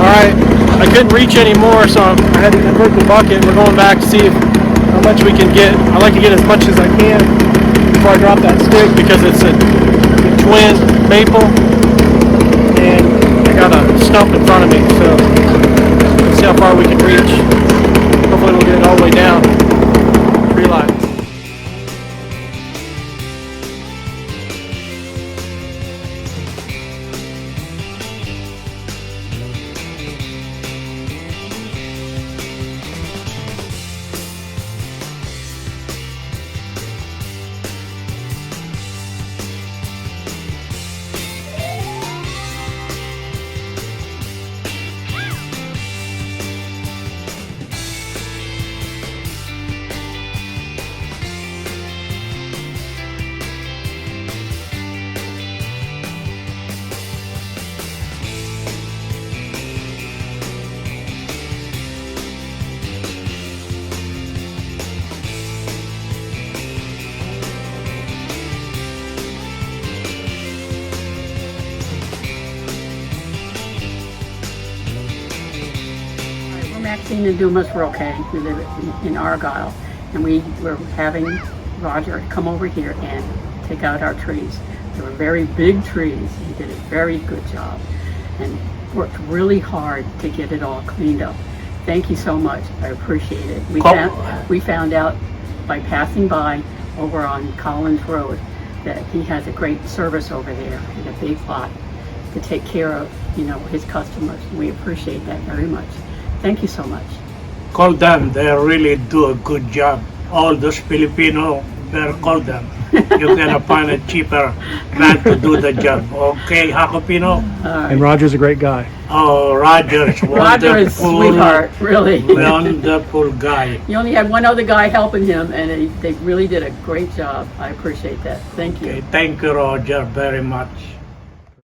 Alright, I couldn't reach anymore, so I had to convert the bucket. We're going back to see how much we can get. I like to get as much as I can before I drop that stick because it's a twin maple, and I got a stump in front of me, so let's see how far we can reach. Hopefully we'll get it all the way down. Tree line. Maxine and Dumas were okay. We live in Argyle, and we were having Roger come over here and take out our trees. They were very big trees. He did a very good job and worked really hard to get it all cleaned up. Thank you so much. I appreciate it. We found out by passing by over on Collins Road that he has a great service over there in a big lot to take care of, his customers. We appreciate that very much. Thank you so much. Call them, they really do a good job. All those Filipino, better call them. You're gonna find a cheaper man to do the job. Okay, Hakopino? And Roger's a great guy. Oh, Roger's wonderful. Roger is a sweetheart, really. Wonderful guy. He only had one other guy helping him, and they really did a great job. I appreciate that. Thank you. Okay, thank you, Roger, very much.